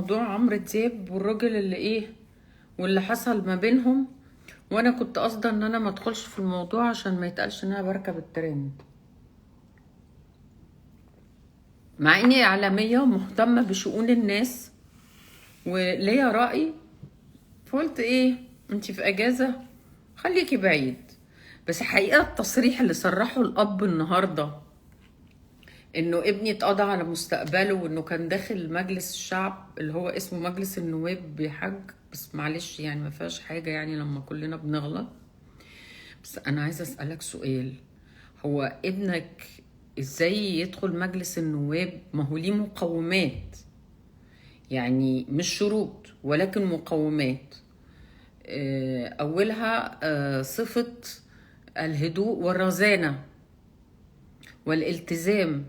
موضوع عمرو دياب والراجل اللي واللي حصل ما بينهم. وانا كنت قاصده ان انا ما ادخلش في الموضوع عشان ما يتقالش ان انا بركب الترند، مع اني اعلاميه ومهتمه بشؤون الناس وليا راي. فقلت انتي في اجازه، خليكي بعيد. بس حقيقه التصريح اللي صرحه الاب النهارده انه ابني اتقضى على مستقبله، وانه كان داخل مجلس الشعب اللي هو اسمه مجلس النواب بحج. بس معلش يعني ما فيهاش حاجه، يعني لما كلنا بنغلط. بس انا عايزه اسالك سؤال، هو ابنك ازاي يدخل مجلس النواب؟ ما هو ليه مقومات، يعني مش شروط ولكن مقومات. اولها صفه الهدوء والرزانه والالتزام.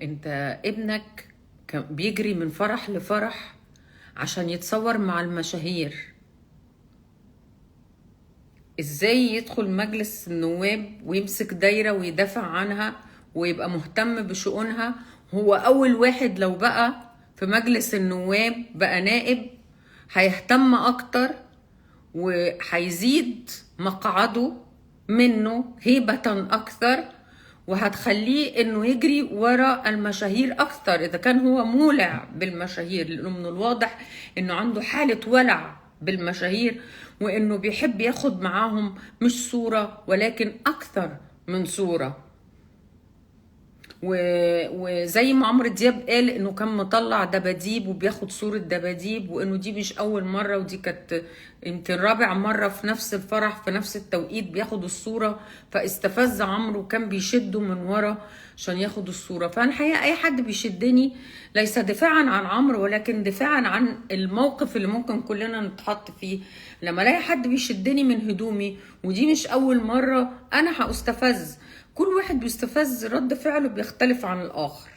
انت ابنك كان بيجري من فرح لفرح عشان يتصور مع المشاهير. ازاي يدخل مجلس النواب ويمسك دايرة ويدافع عنها ويبقى مهتم بشؤونها؟ هو اول واحد لو بقى في مجلس النواب بقى نائب هيهتم اكتر وهيزيد مقعده منه هيبة اكثر، وهتخليه انه يجري ورا المشاهير اكثر اذا كان هو مولع بالمشاهير، لانه من الواضح انه عنده حالة ولع بالمشاهير، وانه بيحب ياخد معاهم مش صورة ولكن اكثر من صورة. وزي ما عمرو دياب قال انه كان مطلع دباديب وبياخد صورة دباديب، وانه دي مش اول مرة، ودي كانت يمكن رابع مرة في نفس الفرح في نفس التوقيت بياخد الصورة. فاستفز عمرو وكان بيشده من ورا عشان ياخد الصورة. فانا الحقيقة اي حد بيشدني ليس دفاعا عن عمرو ولكن دفاعا عن الموقف اللي ممكن كلنا نتحط فيه. لما الاقي حد بيشدني من هدومي ودي مش اول مرة، انا هأستفز. كل واحد بيستفز رد فعله بيختلف عن الآخر.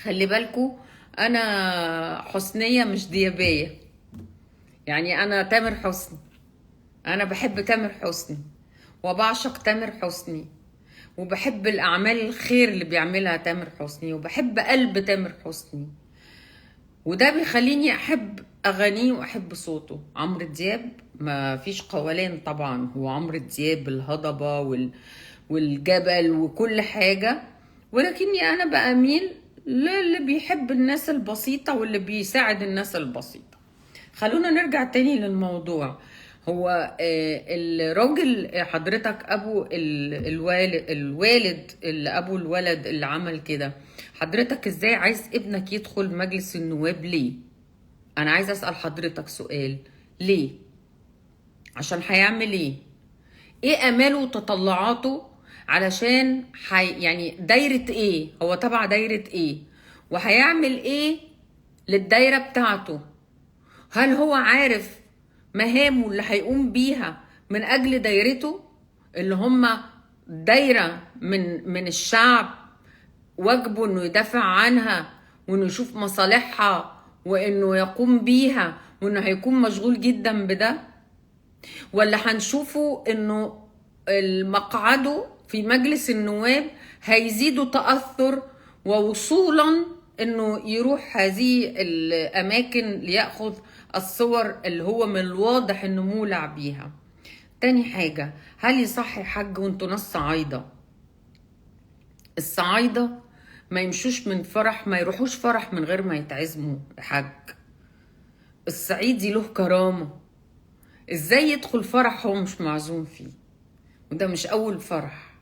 خلي بالكو، أنا حسنية مش ديابية. يعني أنا تامر حسني، أنا بحب تامر حسني وبعشق تامر حسني، وبحب الأعمال الخير اللي بيعملها تامر حسني، وبحب قلب تامر حسني، وده بيخليني أحب أغانيه وأحب صوته. عمرو دياب ما فيش قولان طبعا، هو عمرو دياب الهضبة والجبل وكل حاجة، ولكني أنا بأميل للي بيحب الناس البسيطة واللي بيساعد الناس البسيطة. خلونا نرجع تاني للموضوع. هو الراجل حضرتك أبو الوالد اللي أبو الولد اللي عمل كده، حضرتك إزاي عايز ابنك يدخل مجلس النواب؟ ليه؟ أنا عايز أسأل حضرتك سؤال، ليه؟ عشان هيعمل ايه اماله وتطلعاته؟ علشان يعني دايرة هو تبع دايرة وهيعمل للدايرة بتاعته؟ هل هو عارف مهامه اللي هيقوم بيها من اجل دايرته اللي هم دايرة من الشعب؟ واجبه انه يدافع عنها وانه يشوف مصالحها وانه يقوم بيها، وانه هيكون مشغول جدا بده؟ ولا هنشوفه انه المقعده في مجلس النواب هيزيدوا تأثر ووصولا انه يروح هذه الاماكن ليأخذ الصور اللي هو من الواضح انه مولع بيها؟ تاني حاجة، هل يصح يا حاج وانتوا ناس صعايدة؟ الصعايدة ما يمشوش من فرح، ما يروحوش فرح من غير ما يتعزموا يا حاج. الصعيدي له كرامة، ازاي يدخل فرح هو مش معزوم فيه؟ وده مش اول فرح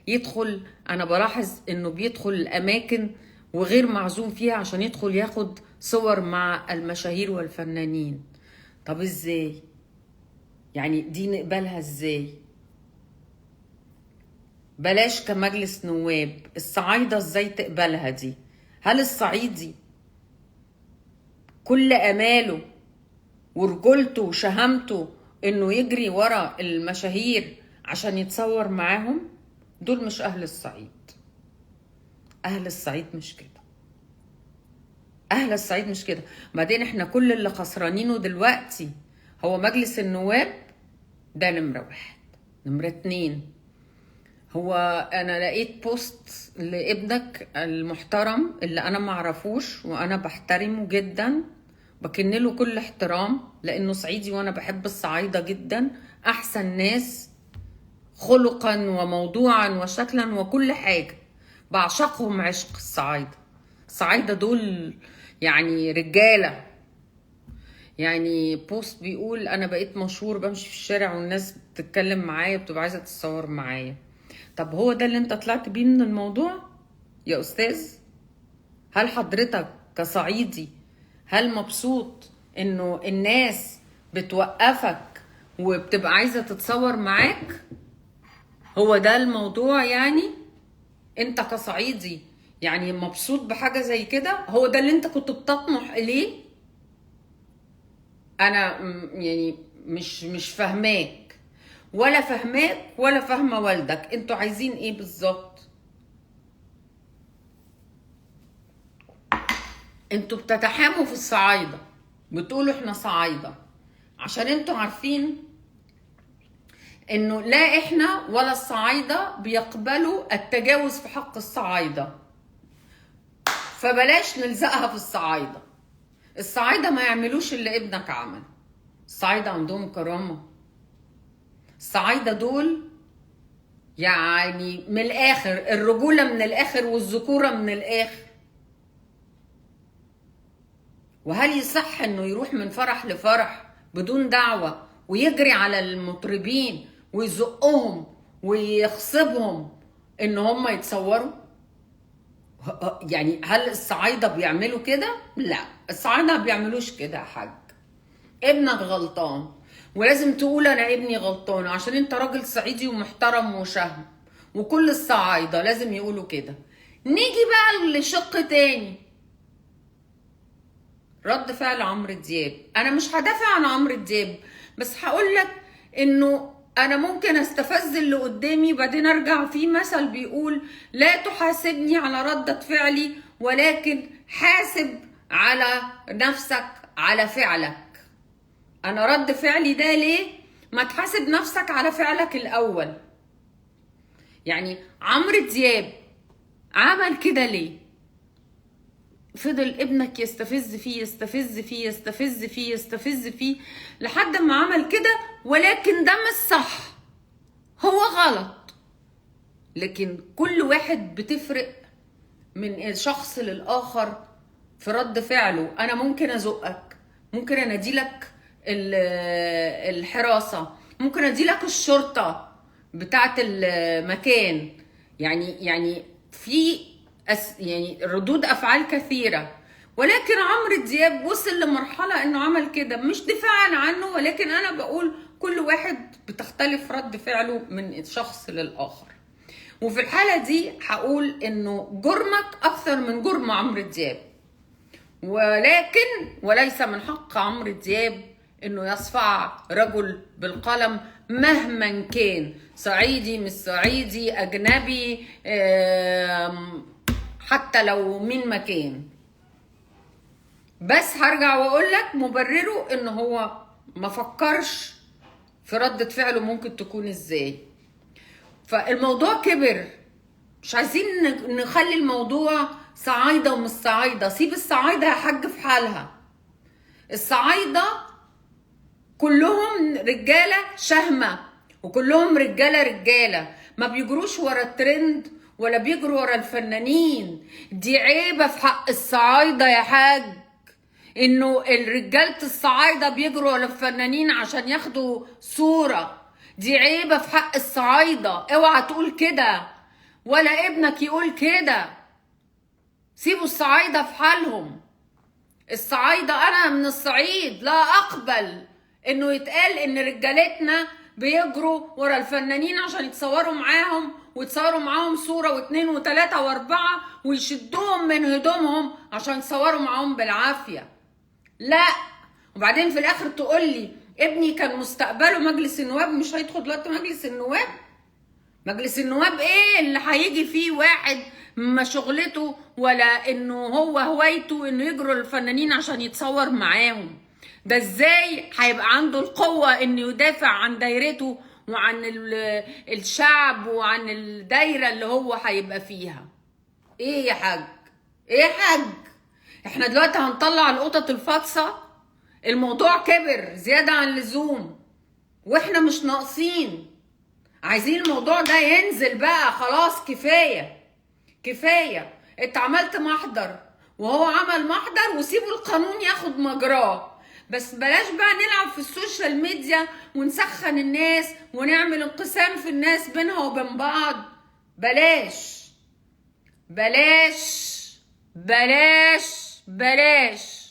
يدخل. انا بلاحظ انه بيدخل الاماكن وغير معزوم فيها عشان يدخل ياخد صور مع المشاهير والفنانين. طب ازاي؟ يعني دي نقبلها ازاي؟ بلاش كمجلس نواب، الصعايدة ازاي تقبلها دي؟ هل الصعيدي كل اماله ورجولته وشهامته انه يجري ورا المشاهير عشان يتصور معاهم؟ دول مش اهل الصعيد. اهل الصعيد مش كده، اهل الصعيد مش كده. بعدين احنا كل اللي خسرانينه دلوقتي هو مجلس النواب ده نمرة 1. نمرة 2، هو انا لقيت بوست لابنك المحترم اللي انا معرفوش وانا بحترمه جدا، بكن له كل احترام لانه صعيدي وانا بحب الصعايدة جدا، احسن ناس خلقا وموضوعا وشكلا وكل حاجة، بعشقهم عشق الصعايدة. الصعايدة دول يعني رجالة. يعني بوست بيقول انا بقيت مشهور، بمشي في الشارع والناس بتتكلم معايا بتبقى عايزة تتصور معايا. طب هو ده اللي انت طلعت بيه من الموضوع يا استاذ؟ هل حضرتك كصعيدي هل مبسوط انه الناس بتوقفك وبتبقى عايزة تتصور معاك؟ هو ده الموضوع يعني؟ انت كصعيدي يعني مبسوط بحاجة زي كده؟ هو ده اللي انت كنت بتطمح اليه؟ انا يعني مش فاهماك ولا فاهماك ولا فاهمه والدك، انتوا عايزين ايه بالظبط؟ انتوا بتتحاموا في الصعايده، بتقولوا احنا صعايده عشان انتوا عارفين انه لا احنا ولا الصعايده بيقبلوا التجاوز في حق الصعايده، فبلاش نلزقها في الصعايده. الصعايده ما يعملوش اللي ابنك عمل. الصعايده عندهم كرامه. الصعايده دول يعني من الاخر الرجوله من الاخر والذكوره من الاخر. وهل يصح انه يروح من فرح لفرح بدون دعوه ويجري على المطربين ويزقهم ويغصبهم ان هم يتصوروا؟ يعني هل الصعايده بيعملوا كده؟ لا، الصعايده ما بيعملوش كده يا حاج. ابنك غلطان ولازم تقول انا ابني غلطان عشان انت راجل صعيدي ومحترم وشهم، وكل الصعايده لازم يقولوا كده. نيجي بقى لشق تاني، رد فعل عمرو دياب. انا مش هدافع عن عمرو دياب، بس هقول لك انه انا ممكن استفز اللي قدامي بعدين ارجع. في مثل بيقول لا تحاسبني على ردة فعلي ولكن حاسب على نفسك على فعلك. انا رد فعلي ده ليه؟ ما تحاسب نفسك على فعلك الاول. يعني عمرو دياب عمل كده ليه؟ فضل ابنك يستفز فيه يستفز فيه يستفز فيه يستفز فيه لحد ما عمل كده، ولكن ده مش صح، هو غلط. لكن كل واحد بتفرق من شخص للآخر في رد فعله. أنا ممكن أزقك، ممكن أناديلك الحراسة، ممكن أديلك الشرطة بتاعت المكان. يعني في يعني ردود افعال كثيره. ولكن عمرو دياب وصل لمرحله انه عمل كده مش دفاعا عنه، ولكن انا بقول كل واحد بتختلف رد فعله من شخص للاخر. وفي الحاله دي هقول انه جرمك اكثر من جرم عمرو دياب، ولكن وليس من حق عمرو دياب انه يصفع رجل بالقلم مهما كان، صعيدي مش صعيدي، اجنبي، حتى لو من مكان. بس هرجع واقول لك مبرره ان هو ما فكرش في ردة فعله ممكن تكون ازاي. فالموضوع كبر، مش عايزين نخلي الموضوع صعايدة ومش صعايدة. سيب الصعايدة يا حاج في حالها. الصعايدة كلهم رجالة شهمة وكلهم رجالة ما بيجروش ورا الترند ولا بيجروا ورا الفنانين. دي عيبة في حق الصعايدة يا حاج، انه الرجالة الصعايدة بيجروا ورا الفنانين عشان ياخدوا صورة. دي عيبة في حق الصعايدة، اوعى تقول كده ولا ابنك يقول كده. سيبوا الصعايدة في حالهم. الصعايدة، انا من الصعيد، لا اقبل انه يتقال ان رجالتنا بيجروا ورا الفنانين عشان يتصوروا معاهم ويتصوروا معاهم صورة واثنين وثلاثة واربعة ويشدوهم من هدومهم عشان يتصوروا معاهم بالعافية. لا. وبعدين في الاخر تقول لي ابني كان مستقبله مجلس النواب. مش هيدخل دلوقتي مجلس النواب؟ مجلس النواب ايه اللي هيجي فيه واحد ما شغلته ولا انه هو هوايته انه يجروا الفنانين عشان يتصور معاهم؟ ده ازاي هيبقى عنده القوة انه يدافع عن دايرته وعن الشعب وعن الدايرة اللي هو هيبقى فيها. ايه يا حاج؟ ايه يا حاج؟ احنا دلوقتي هنطلع القطط الفاطسة؟ الموضوع كبر زيادة عن اللزوم واحنا مش ناقصين. عايزين الموضوع ده ينزل بقى، خلاص كفاية كفاية. انت عملت محضر وهو عمل محضر، وسيبوا القانون ياخد مجراه. بس بلاش بقى نلعب في السوشيال ميديا ونسخن الناس ونعمل انقسام في الناس بينها وبين بعض. بلاش بلاش بلاش بلاش.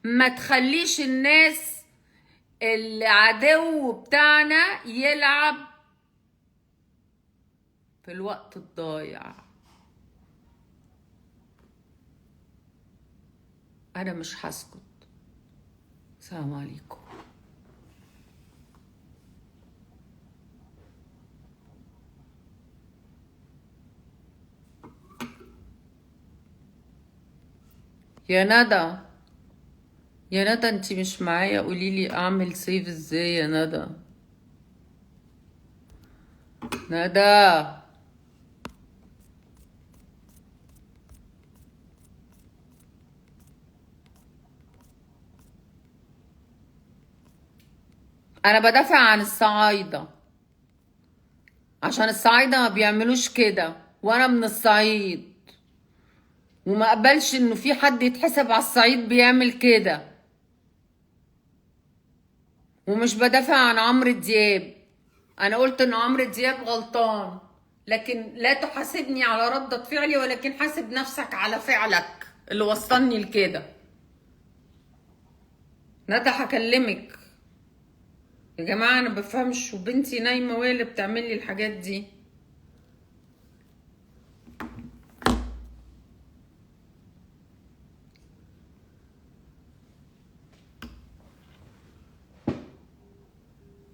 ما تخليش الناس العدو بتاعنا يلعب في الوقت الضايع. انا مش هسكت. السلام عليكم. يا ندى، يا ندى انتي مش معايا، قوليلي اعمل سيف ازاي يا ندى. ندى انا بدافع عن الصعايدة عشان الصعايدة ما بيعملوش كده، وانا من الصعيد وما اقبلش انه في حد يتحسب على الصعيد بيعمل كده. ومش بدافع عن عمرو دياب، انا قلت ان عمرو دياب غلطان، لكن لا تحاسبني على ردة فعلي، ولكن حاسب نفسك على فعلك اللي وصلني لكده. ندى هكلمك يا جماعة، انا بفهمش وبنتي نايمة وهي اللي بتعمل لي الحاجات دي.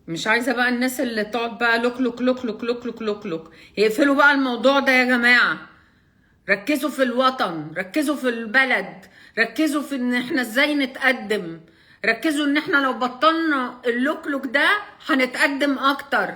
مش عايزة بقى الناس اللي تقعد بقى لوك لوك لوك لوك لوك لوك لوك لوك. يقفلوا بقى الموضوع ده يا جماعة. ركزوا في الوطن، ركزوا في البلد، ركزوا في ان احنا ازاي نتقدم، ركزوا ان احنا لو بطلنا اللوك لوك ده هنتقدم اكتر.